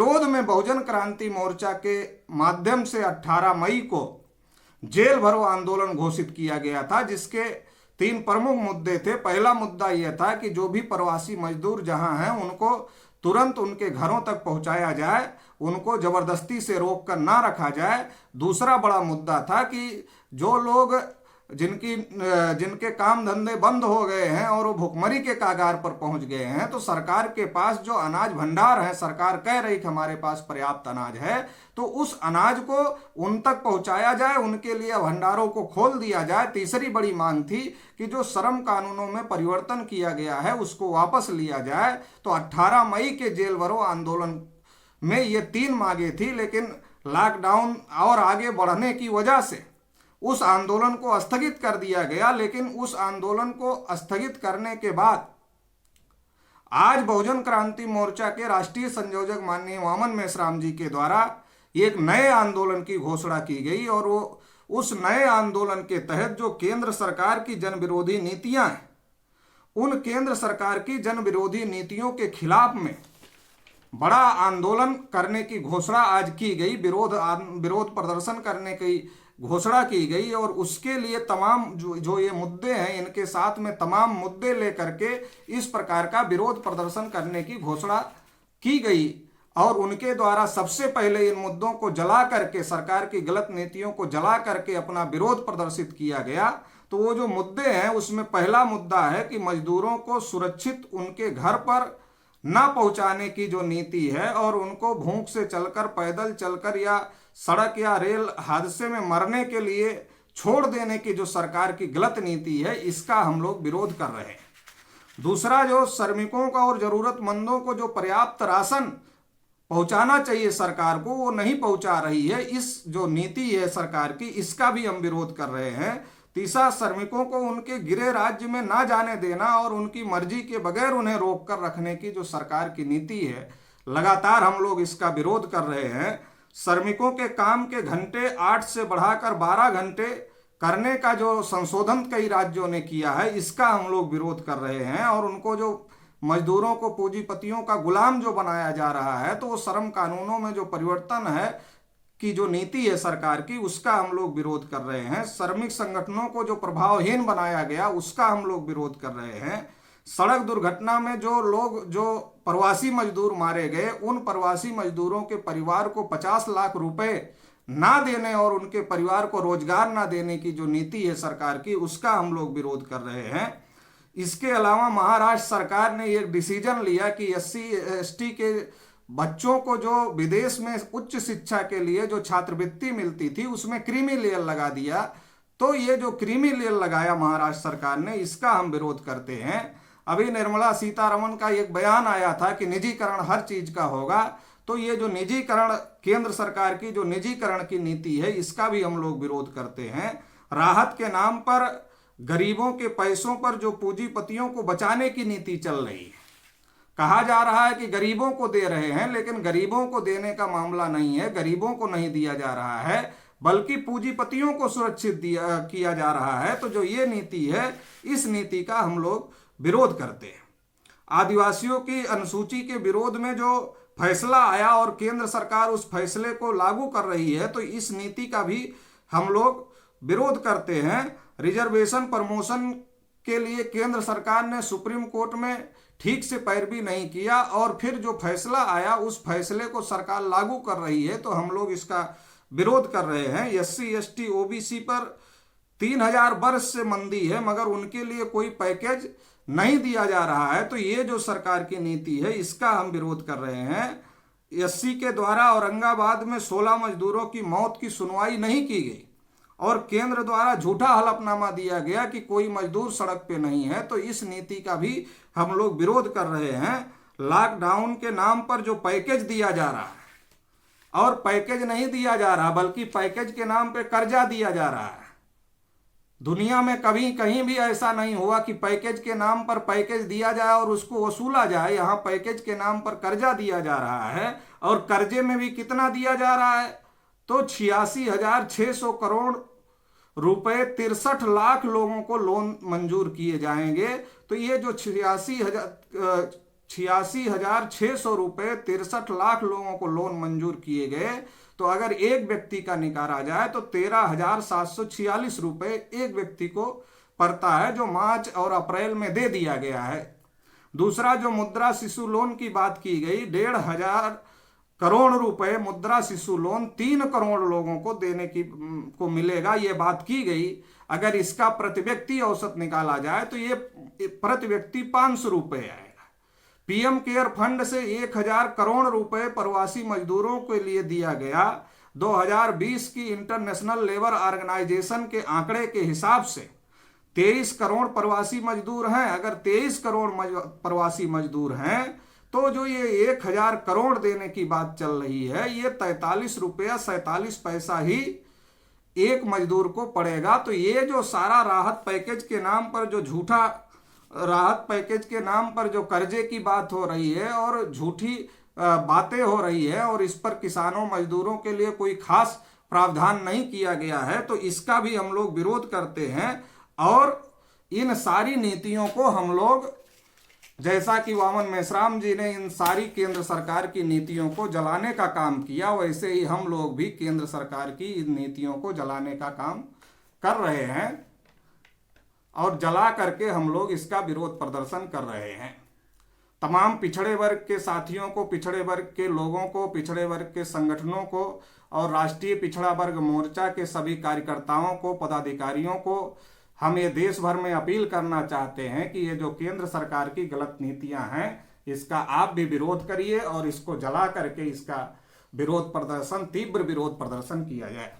विरोध में बहुजन क्रांति मोर्चा के माध्यम से 18 मई को जेल भरो आंदोलन घोषित किया गया था, जिसके 3 प्रमुख मुद्दे थे। पहला मुद्दा यह था कि जो भी प्रवासी मजदूर जहां हैं उनको तुरंत उनके घरों तक पहुंचाया जाए, उनको जबरदस्ती से रोक कर ना रखा जाए। दूसरा बड़ा मुद्दा था कि जो लोग जिनके काम धंधे बंद हो गए हैं और वो भुखमरी के कागार पर पहुंच गए हैं, तो सरकार के पास जो अनाज भंडार है, सरकार कह रही कि हमारे पास पर्याप्त अनाज है, तो उस अनाज को उन तक पहुंचाया जाए, उनके लिए भंडारों को खोल दिया जाए। तीसरी बड़ी मांग थी कि जो श्रम कानूनों में परिवर्तन किया गया है उसको वापस लिया जाए। तो 18 मई के जेल भरो आंदोलन में ये 3 मांगे थी, लेकिन लॉकडाउन और आगे बढ़ने की वजह से उस आंदोलन को स्थगित कर दिया गया। लेकिन उस आंदोलन को स्थगित करने के बाद आज बहुजन क्रांति मोर्चा के राष्ट्रीय संयोजक माननीय वामन मेश्राम जी के द्वारा एक नए आंदोलन की घोषणा की गई, और वो उस नए आंदोलन के तहत जो केंद्र सरकार की जन विरोधी नीतियां हैं, उन केंद्र सरकार की जन विरोधी नीतियों के खिलाफ में बड़ा आंदोलन करने की घोषणा आज की गई। विरोध प्रदर्शन करने की घोषणा की गई, और उसके लिए तमाम जो ये मुद्दे हैं, इनके साथ में तमाम मुद्दे लेकर के इस प्रकार का विरोध प्रदर्शन करने की घोषणा की गई। और उनके द्वारा सबसे पहले इन मुद्दों को जला करके, सरकार की गलत नीतियों को जला करके अपना विरोध प्रदर्शित किया गया। तो वो जो मुद्दे हैं उसमें पहला मुद्दा है कि मजदूरों को सुरक्षित उनके घर पर ना पहुंचाने की जो नीति है, और उनको भूख से चलकर, पैदल चलकर या सड़क या रेल हादसे में मरने के लिए छोड़ देने की जो सरकार की गलत नीति है, इसका हम लोग विरोध कर रहे हैं। दूसरा, जो श्रमिकों का और जरूरतमंदों को जो पर्याप्त राशन पहुंचाना चाहिए सरकार को, वो नहीं पहुंचा रही है। इस जो नीति है सरकार की, इसका भी हम विरोध कर रहे हैं। तीसरा, श्रमिकों को उनके गृह राज्य में ना जाने देना और उनकी मर्जी के बगैर उन्हें रोक कर रखने की जो सरकार की नीति है, लगातार हम लोग इसका विरोध कर रहे हैं। श्रमिकों के काम के घंटे 8 से बढ़ाकर 12 घंटे करने का जो संशोधन कई राज्यों ने किया है, इसका हम लोग विरोध कर रहे हैं। और उनको जो मजदूरों को पूंजीपतियों का गुलाम जो बनाया जा रहा है, तो वो श्रम कानूनों में जो परिवर्तन है की जो नीति है सरकार की, उसका हम लोग विरोध कर रहे हैं। श्रमिक संगठनों को जो प्रभावहीन बनाया गया, उसका हम लोग विरोध कर रहे हैं। सड़क दुर्घटना में जो प्रवासी मजदूर मारे गए, उन प्रवासी मजदूरों के परिवार को 50 लाख रुपए ना देने और उनके परिवार को रोजगार ना देने की जो नीति है सरकार की, उसका हम लोग विरोध कर रहे हैं। इसके अलावा महाराष्ट्र सरकार ने एक डिसीजन लिया कि SC/ST के बच्चों को जो विदेश में उच्च शिक्षा के लिए जो छात्रवृत्ति मिलती थी, उसमें क्रीमी लेयर लगा दिया। तो ये जो क्रीमी लेयर लगाया महाराष्ट्र सरकार ने, इसका हम विरोध करते हैं। अभी निर्मला सीतारमण का एक बयान आया था कि निजीकरण हर चीज का होगा। तो ये जो निजीकरण, केंद्र सरकार की जो निजीकरण की नीति है, इसका भी हम लोग विरोध करते हैं। राहत के नाम पर गरीबों के पैसों पर जो पूंजीपतियों को बचाने की नीति चल रही है, कहा जा रहा है कि गरीबों को दे रहे हैं, लेकिन गरीबों को देने का मामला नहीं है। गरीबों को नहीं दिया जा रहा है, बल्कि पूंजीपतियों को सुरक्षित किया जा रहा है। तो जो ये नीति है, इस नीति का हम लोग विरोध करते हैं। आदिवासियों की अनुसूची के विरोध में जो फैसला आया और केंद्र सरकार उस फैसले को लागू कर रही है, तो इस नीति का भी हम लोग विरोध करते हैं। रिजर्वेशन प्रमोशन के लिए केंद्र सरकार ने सुप्रीम कोर्ट में ठीक से पैरवी नहीं किया, और फिर जो फैसला आया उस फैसले को सरकार लागू कर रही है, तो हम लोग इसका विरोध कर रहे हैं। SC/ST OBC पर 3000 वर्ष से मंदी है, मगर उनके लिए कोई पैकेज नहीं दिया जा रहा है। तो ये जो सरकार की नीति है, इसका हम विरोध कर रहे हैं। SC के द्वारा औरंगाबाद में 16 मजदूरों की मौत की सुनवाई नहीं की गई, और केंद्र द्वारा झूठा हलफनामा दिया गया कि कोई मजदूर सड़क पे नहीं है। तो इस नीति का भी हम लोग विरोध कर रहे हैं। लॉकडाउन के नाम पर जो पैकेज दिया जा रहा है, और पैकेज नहीं दिया जा रहा, बल्कि पैकेज के नाम पे कर्जा दिया जा रहा है। दुनिया में कभी कहीं भी ऐसा नहीं हुआ कि पैकेज के नाम पर पैकेज दिया जाए और उसको वसूला जाए। यहाँ पैकेज के नाम पर कर्जा दिया जा रहा है, और कर्जे में भी कितना दिया जा रहा है, तो 86,600 करोड़ रुपए 63 लाख लोगों को लोन मंजूर किए जाएंगे। तो ये जो 86,600 रुपये 63 लाख लोगों को लोन मंजूर किए गए। तो अगर एक व्यक्ति का निकाला जाए तो 13,746 रुपये एक व्यक्ति को पड़ता है, जो मार्च और अप्रैल में दे दिया गया है। दूसरा, जो मुद्रा शिशु लोन की बात की गई, 1,500 करोड़ रुपए मुद्रा शिशु लोन 3 करोड़ लोगों को देने को मिलेगा, ये बात की गई। अगर इसका प्रति व्यक्ति औसत निकाला जाए तो ये प्रति व्यक्ति 500 रुपये आएगा। पीएम केयर फंड से 1,000 करोड़ रुपए प्रवासी मजदूरों के लिए दिया गया। 2020 की इंटरनेशनल लेबर ऑर्गेनाइजेशन के आंकड़े के हिसाब से 23 करोड़ प्रवासी मजदूर हैं। अगर 23 करोड़ प्रवासी मजदूर हैं तो जो ये 1,000 करोड़ देने की बात चल रही है, ये 43 रुपया 47 पैसा ही एक मजदूर को पड़ेगा। तो ये जो सारा राहत पैकेज के नाम पर, जो झूठा राहत पैकेज के नाम पर जो कर्जे की बात हो रही है और झूठी बातें हो रही है, और इस पर किसानों मजदूरों के लिए कोई खास प्रावधान नहीं किया गया है, तो इसका भी हम लोग विरोध करते हैं। और इन सारी नीतियों को हम लोग, जैसा कि वामन मेश्राम जी ने इन सारी केंद्र सरकार की नीतियों को जलाने का काम किया, वैसे ही हम लोग भी केंद्र सरकार की इन नीतियों को जलाने का काम कर रहे हैं और जला करके हम लोग इसका विरोध प्रदर्शन कर रहे हैं। तमाम पिछड़े वर्ग के साथियों को, पिछड़े वर्ग के लोगों को, पिछड़े वर्ग के संगठनों को और राष्ट्रीय पिछड़ा वर्ग मोर्चा के सभी कार्यकर्ताओं को, पदाधिकारियों को हम ये देश भर में अपील करना चाहते हैं कि ये जो केंद्र सरकार की गलत नीतियां हैं, इसका आप भी विरोध करिए और इसको जला करके इसका विरोध प्रदर्शन, तीव्र विरोध प्रदर्शन किया जाए।